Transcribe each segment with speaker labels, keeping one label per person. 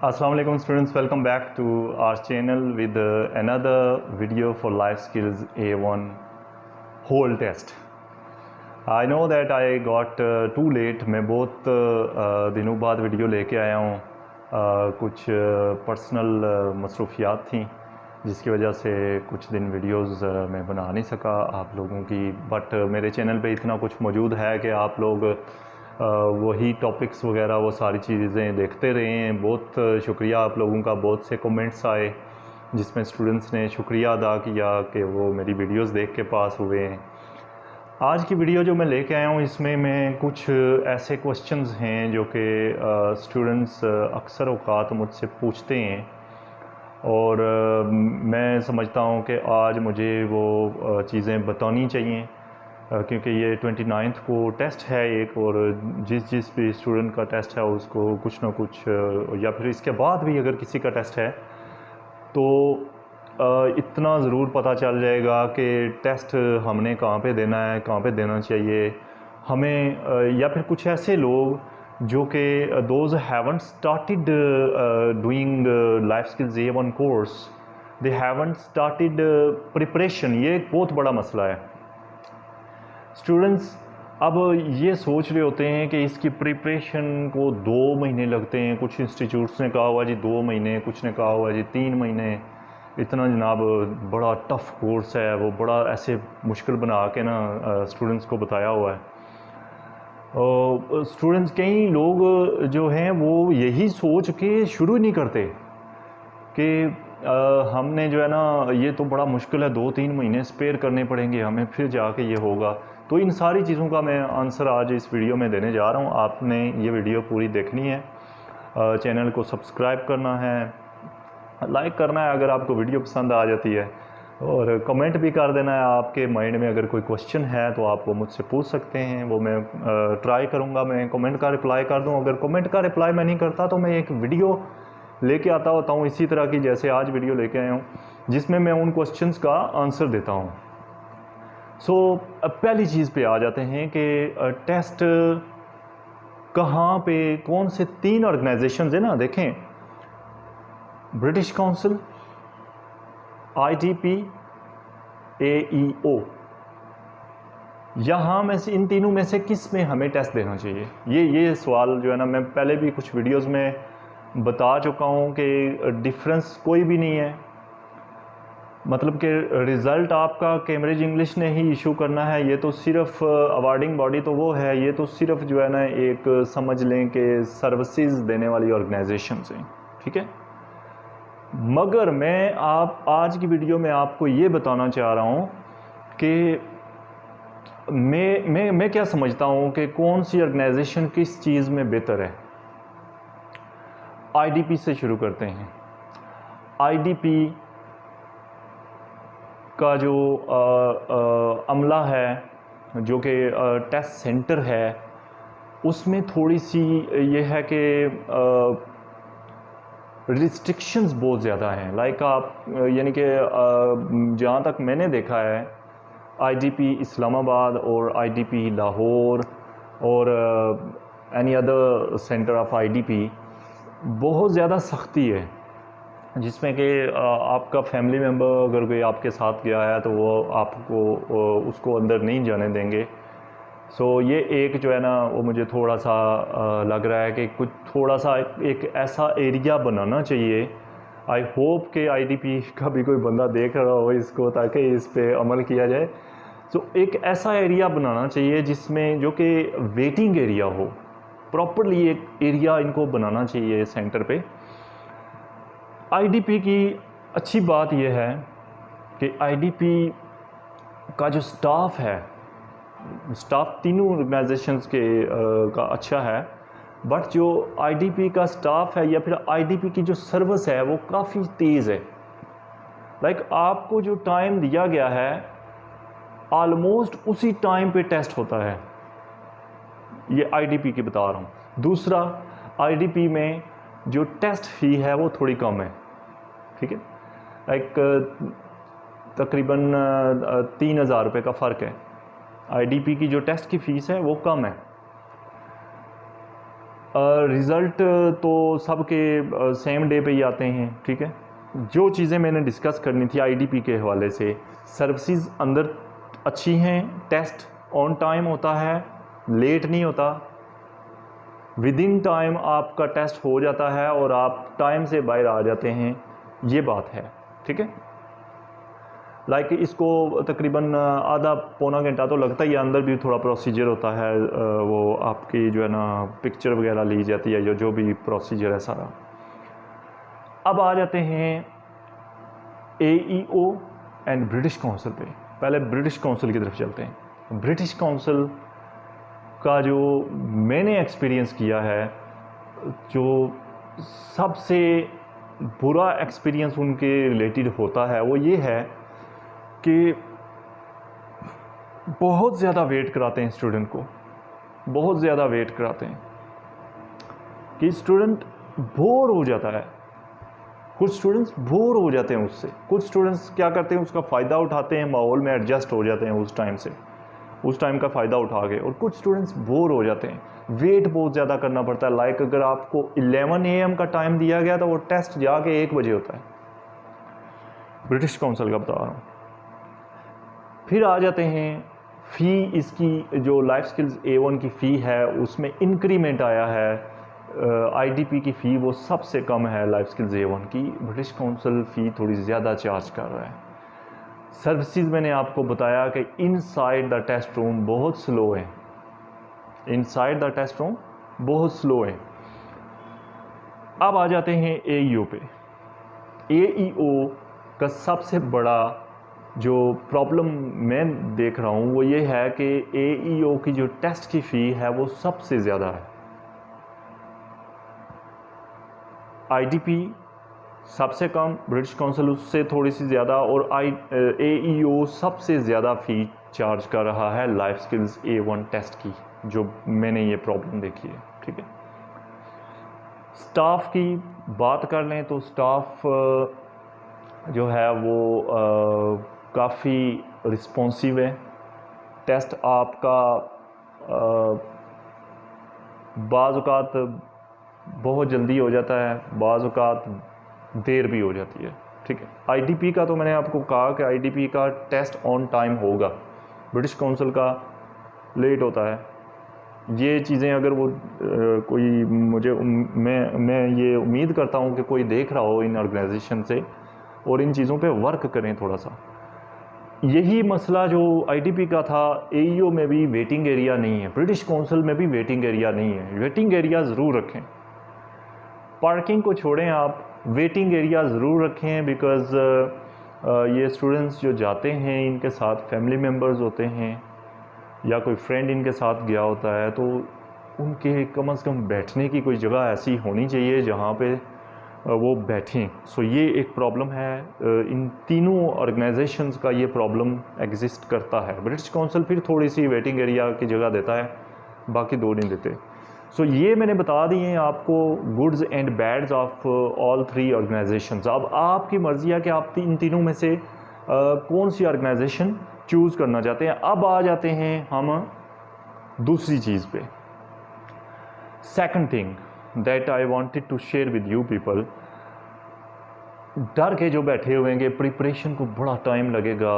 Speaker 1: Assalamu alaikum students, welcome back to our channel with another video for life skills A1 whole test. I know that I got too late. मैं बहुत दिनों बाद video लेके आया हूँ। कुछ personal मसरूफियात थी जिसकी वजह से कुछ दिन वीडियोस मैं बना नहीं सका आप लोगों की, बट मेरे चैनल पे इतना कुछ मौजूद है कि आप लोग वही टॉपिक्स वगैरह वो सारी चीज़ें देखते रहे हैं। बहुत शुक्रिया आप लोगों का, बहुत से कमेंट्स आए जिसमें स्टूडेंट्स ने शुक्रिया अदा किया कि वो मेरी वीडियोस देख के पास हुए हैं। आज की वीडियो जो मैं लेके आया हूँ इसमें मैं कुछ ऐसे क्वेश्चंस हैं जो कि स्टूडेंट्स अक्सर औक़ात मुझसे पूछते हैं और मैं समझता हूँ कि आज मुझे वो चीज़ें बतानी चाहिए क्योंकि ये 29 को टेस्ट है एक, और जिस भी स्टूडेंट का टेस्ट है उसको कुछ ना कुछ या फिर इसके बाद भी अगर किसी का टेस्ट है तो इतना ज़रूर पता चल जाएगा कि टेस्ट हमने कहाँ पे देना है, कहाँ पे देना चाहिए हमें, या फिर कुछ ऐसे लोग जो कि those haven't started doing life skills A1 course, they haven't started preparation. ये एक बहुत बड़ा मसला है। स्टूडेंट्स अब ये सोच रहे होते हैं कि इसकी प्रिपरेशन को 2 महीने लगते हैं। कुछ इंस्टीट्यूट्स ने कहा हुआ जी 2 महीने, कुछ ने कहा हुआ जी 3 महीने। इतना जनाब बड़ा टफ़ कोर्स है, वो बड़ा ऐसे मुश्किल बना के ना स्टूडेंट्स को बताया हुआ है। स्टूडेंट्स कई लोग जो हैं वो यही सोच के शुरू नहीं करते कि हमने जो है ना ये तो बड़ा मुश्किल है, 2-3 महीने स्पेयर करने पड़ेंगे हमें, फिर जाके ये होगा। तो इन सारी चीज़ों का मैं आंसर आज इस वीडियो में देने जा रहा हूँ। आपने ये वीडियो पूरी देखनी है, चैनल को सब्सक्राइब करना है, लाइक करना है अगर आपको वीडियो पसंद आ जाती है, और कमेंट भी कर देना है। आपके माइंड में अगर कोई क्वेश्चन है तो आप वो मुझसे पूछ सकते हैं, वो मैं ट्राई करूँगा मैं कमेंट का रिप्लाई कर दूँ। अगर कमेंट का रिप्लाई मैं नहीं करता तो मैं एक वीडियो लेके आता होता हूँ इसी तरह की जैसे आज वीडियो लेके आया हूँ, जिसमें मैं उन क्वेश्चंस का आंसर देता हूँ। सो पहली चीज़ पे आ जाते हैं कि टेस्ट कहाँ पे, कौन से 3 ऑर्गेनाइजेशंस है ना, देखें, ब्रिटिश काउंसिल, ITP, AEO। यहाँ में से इन तीनों में से किस में हमें टेस्ट देना चाहिए, ये सवाल जो है ना मैं पहले भी कुछ वीडियोस में बता चुका हूँ कि डिफरेंस कोई भी नहीं है। मतलब कि रिज़ल्ट आपका कैम्ब्रिज इंग्लिश ने ही इशू करना है, ये तो सिर्फ अवार्डिंग बॉडी तो वो है, ये तो सिर्फ जो है ना एक समझ लें कि सर्विसेज देने वाली ऑर्गेनाइजेशन हैं, ठीक है। मगर मैं आज की वीडियो में आपको ये बताना चाह रहा हूँ कि मैं क्या समझता हूँ कि कौन सी ऑर्गेनाइजेशन किस चीज़ में बेहतर है। IDP से शुरू करते हैं। IDP का जो अमला है, जो कि टेस्ट सेंटर है, उसमें थोड़ी सी ये है कि रिस्ट्रिक्शंस बहुत ज़्यादा हैं। लाइक आप यानी कि जहाँ तक मैंने देखा है IDP इस्लामाबाद और IDP लाहौर और any other centre of IDP बहुत ज़्यादा सख्ती है, जिसमें कि आपका फैमिली मेम्बर अगर कोई आपके साथ गया है तो वो आपको उसको अंदर नहीं जाने देंगे। सो ये एक जो है ना वो मुझे थोड़ा सा लग रहा है कि कुछ थोड़ा सा एक ऐसा एरिया बनाना चाहिए। आई होप कि IDP का भी कोई बंदा देख रहा हो इसको, ताकि इस पे अमल किया जाए। सो एक ऐसा एरिया बनाना चाहिए जिसमें जो कि वेटिंग एरिया हो, प्रॉपरली एक एरिया इनको बनाना चाहिए सेंटर पे। IDP की अच्छी बात यह है कि IDP का जो स्टाफ है, स्टाफ तीनों ऑर्गेनाइजेशंस के का अच्छा है, बट जो IDP का स्टाफ है या फिर IDP की जो सर्विस है वो काफ़ी तेज़ है। लाइक आपको जो टाइम दिया गया है ऑलमोस्ट उसी टाइम पे टेस्ट होता है। ये IDP की बता रहा हूँ। दूसरा, IDP में जो टेस्ट फ़ी है वो थोड़ी कम है, ठीक है। लाइक तकरीबन 3000 रुपये का फ़र्क है। IDP की जो टेस्ट की फ़ीस है वो कम है। रिज़ल्ट तो सबके सेम डे पे ही आते हैं, ठीक है। जो चीज़ें मैंने डिस्कस करनी थी आईडीपी के हवाले से, सर्विसेज अंदर अच्छी हैं, टेस्ट ऑन टाइम होता है, लेट नहीं होता, विद इन टाइम आपका टेस्ट हो जाता है और आप टाइम से बाहर आ जाते हैं, ये बात है, ठीक है। लाइक इसको तकरीबन आधा पौना घंटा तो लगता ही है, अंदर भी थोड़ा प्रोसीजर होता है, वो आपकी जो है ना पिक्चर वगैरह ली जाती है, जो भी प्रोसीजर है सारा। अब आ जाते हैं AEO एंड ब्रिटिश काउंसिल पे। पहले ब्रिटिश काउंसिल की तरफ चलते हैं। ब्रिटिश काउंसिल का जो मैंने एक्सपीरियंस किया है, जो सबसे बुरा एक्सपीरियंस उनके रिलेटेड होता है वो ये है कि बहुत ज़्यादा वेट कराते हैं स्टूडेंट को, बहुत ज़्यादा वेट कराते हैं कि स्टूडेंट बोर हो जाता है। कुछ स्टूडेंट्स बोर हो जाते हैं उससे, कुछ स्टूडेंट्स क्या करते हैं उसका फ़ायदा उठाते हैं, माहौल में एडजस्ट हो जाते हैं उस टाइम से, उस टाइम का फ़ायदा उठा के, और कुछ स्टूडेंट्स बोर हो जाते हैं, वेट बहुत ज़्यादा करना पड़ता है। लाइक अगर आपको 11 AM का टाइम दिया गया तो वो टेस्ट जाके 1 बजे होता है, ब्रिटिश काउंसिल का बता रहा हूँ। फिर आ जाते हैं फ़ी, इसकी जो लाइफ स्किल्स A1 की फ़ी है उसमें इंक्रीमेंट आया है। आईडीपी की फ़ी वो सबसे कम है लाइफ स्किल्स A1 की, ब्रिटिश काउंसिल फ़ी थोड़ी ज़्यादा चार्ज कर रहा है। सर्विसेज मैंने आपको बताया कि इनसाइड द टेस्ट रूम बहुत स्लो है, इनसाइड द टेस्ट रूम बहुत स्लो है। अब आ जाते हैं AEO पे। AEO का सबसे बड़ा जो प्रॉब्लम मैं देख रहा हूँ वो ये है कि AEO की जो टेस्ट की फ़ी है वो सबसे ज़्यादा है। आईडीपी सबसे कम, ब्रिटिश काउंसिल उससे थोड़ी सी ज़्यादा, और AEO सबसे ज़्यादा फ़ी चार्ज कर रहा है लाइफ स्किल्स A1 टेस्ट की, जो मैंने ये प्रॉब्लम देखी है, ठीक है। स्टाफ की बात कर लें तो स्टाफ जो है वो काफ़ी रिस्पॉन्सिव है। टेस्ट आपका बाज़ औक़ात बहुत जल्दी हो जाता है, बाज़ औक़ात देर भी हो जाती है, ठीक है। आईडीपी का तो मैंने आपको कहा कि आईडीपी का टेस्ट ऑन टाइम होगा, ब्रिटिश काउंसिल का लेट होता है। ये चीज़ें अगर वो कोई मैं ये उम्मीद करता हूँ कि कोई देख रहा हो इन ऑर्गेनाइजेशन से और इन चीज़ों पे वर्क करें थोड़ा सा। यही मसला जो आईडीपी का था, AEO में भी वेटिंग एरिया नहीं है, ब्रिटिश काउंसिल में भी वेटिंग एरिया नहीं है। वेटिंग एरिया ज़रूर रखें, पार्किंग को छोड़ें, आप वेटिंग एरिया ज़रूर रखें, बिकॉज़ ये स्टूडेंट्स जो जाते हैं इनके साथ फैमिली मेम्बर्स होते हैं या कोई फ्रेंड इनके साथ गया होता है, तो उनके कम से कम बैठने की कोई जगह ऐसी होनी चाहिए जहाँ पे वो बैठें। सो ये एक प्रॉब्लम है, इन तीनों ऑर्गेनाइजेशंस का ये प्रॉब्लम एग्जिस्ट करता है। ब्रिटिश काउंसिल फिर थोड़ी सी वेटिंग एरिया की जगह देता है, बाकी 2 नहीं देते। सो ये मैंने बता दिए हैं आपको goods and bads of all 3 organisations. अब आपकी मर्ज़ी है कि आप इन तीनों में से कौन सी ऑर्गेनाइजेशन चूज़ करना चाहते हैं। अब आ जाते हैं हम दूसरी चीज़ पे। Second thing that I wanted to share with you people, डर के जो बैठे हुए हैं, प्रिपरेशन को बड़ा टाइम लगेगा,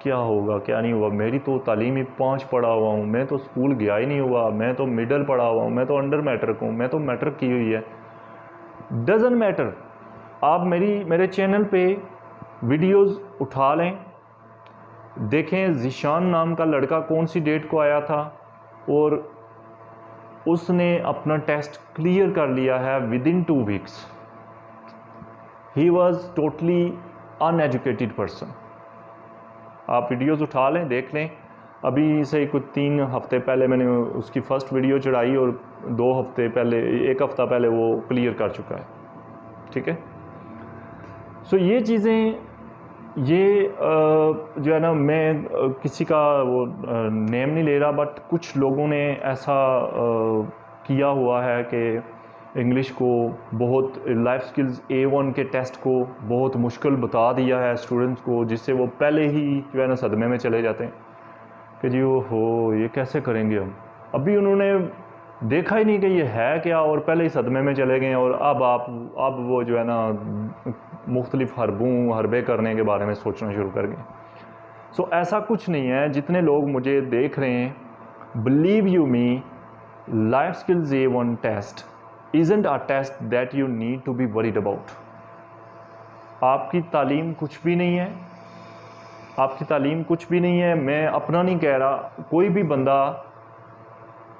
Speaker 1: क्या होगा क्या नहीं हुआ, मेरी तो तालीमी 5 पढ़ा हुआ हूँ, मैं तो स्कूल गया ही नहीं हुआ, मैं तो मिडल पढ़ा हुआ हूँ, मैं तो अंडर मैट्रिक हूँ, मैं तो मैट्रिक की हुई है। डजंट मैटर, आप मेरे चैनल पे वीडियोस उठा लें, देखें ज़ीशान नाम का लड़का कौन सी डेट को आया था और उसने अपना टेस्ट क्लियर कर लिया है with in 2 weeks. He was totally uneducated person. आप वीडियोज़ उठा लें, देख लें। अभी से कुछ 3 हफ़्ते पहले मैंने उसकी फ़र्स्ट वीडियो चढ़ाई और 2 हफ़्ते पहले, 1 हफ़्ता पहले वो क्लियर कर चुका है, ठीक है। सो ये चीज़ें, ये जो है ना, मैं किसी का वो नेम नहीं ले रहा, बट कुछ लोगों ने ऐसा किया हुआ है कि इंग्लिश को बहुत, लाइफ स्किल्स A1 के टेस्ट को बहुत मुश्किल बता दिया है स्टूडेंट्स को, जिससे वो पहले ही जो है ना सदमे में चले जाते हैं कि जी वो हो ये कैसे करेंगे हम। अभी उन्होंने देखा ही नहीं कि ये है क्या, और पहले ही सदमे में चले गए और अब वो जो है ना मुख्तलिफ हरबे करने के बारे में सोचना शुरू कर गए। सो ऐसा कुछ नहीं है। जितने लोग मुझे देख रहे हैं, believe you me, life skills A1 test isn't a test that you need to be worried about। आपकी तालीम कुछ भी नहीं है, आपकी तालीम कुछ भी नहीं है। मैं अपना नहीं कह रहा, कोई भी बंदा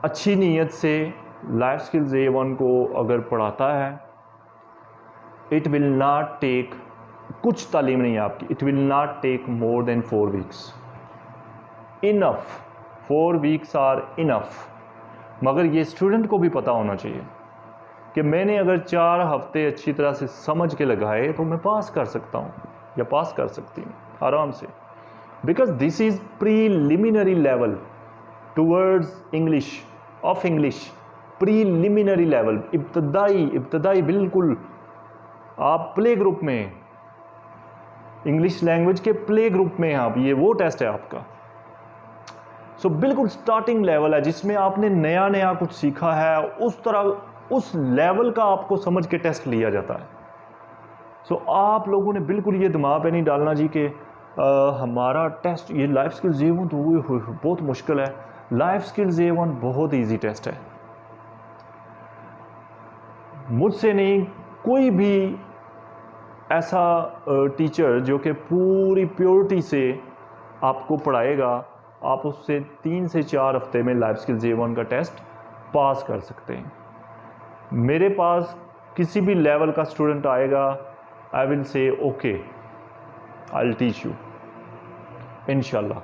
Speaker 1: अच्छी नीयत से लाइफ स्किल्स A1 को अगर पढ़ाता है, इट विल नॉट टेक, कुछ तालीम नहीं है आपकी, it will not take more than 4 weeks. Enough, 4 weeks are enough. मगर ये स्टूडेंट को भी पता होना चाहिए कि मैंने अगर 4 हफ्ते अच्छी तरह से समझ के लगाए तो मैं पास कर सकता हूँ या पास कर सकती हूँ आराम से। Because this is preliminary level towards English, of English, preliminary level, इब्तदाई बिल्कुल। आप प्ले ग्रुप में, इंग्लिश लैंग्वेज के प्ले ग्रुप में आप, ये वो टेस्ट है आपका। सो बिल्कुल स्टार्टिंग लेवल है जिसमें आपने नया नया कुछ सीखा है, उस लेवल का आपको समझ के टेस्ट लिया जाता है। सो आप लोगों ने बिल्कुल ये दिमाग पे नहीं डालना जी कि हमारा टेस्ट ये लाइफ स्किल्स A1 तो बहुत मुश्किल है। लाइफ स्किल्स A1 बहुत इजी टेस्ट है। मुझसे नहीं, कोई भी ऐसा टीचर जो कि पूरी प्योरिटी से आपको पढ़ाएगा, आप उससे 3 से 4 हफ्ते में लाइफ स्किल्स A1 का टेस्ट पास कर सकते हैं। मेरे पास किसी भी लेवल का स्टूडेंट आएगा, I will say okay, I will teach you इंशाल्लाह।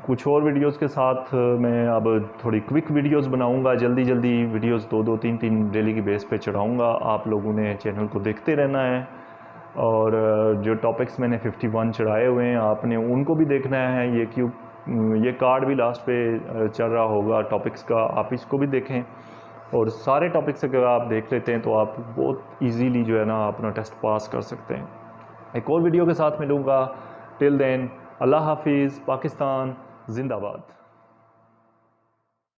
Speaker 1: कुछ और वीडियोस के साथ मैं अब थोड़ी क्विक वीडियोस बनाऊंगा, जल्दी वीडियोस 2-2, 3-3 डेली की बेस पे चढ़ाऊंगा। आप लोगों ने चैनल को देखते रहना है, और जो टॉपिक्स मैंने 51 चढ़ाए हुए हैं आपने उनको भी देखना है। ये कार्ड भी लास्ट पे चल रहा होगा टॉपिक्स का, आप इसको भी देखें। और सारे टॉपिक्स अगर आप देख लेते हैं तो आप बहुत इजीली जो है ना अपना टेस्ट पास कर सकते हैं। एक और वीडियो के साथ मिलूँगा। टिल देन, अल्लाह हाफिज़, पाकिस्तान जिंदाबाद।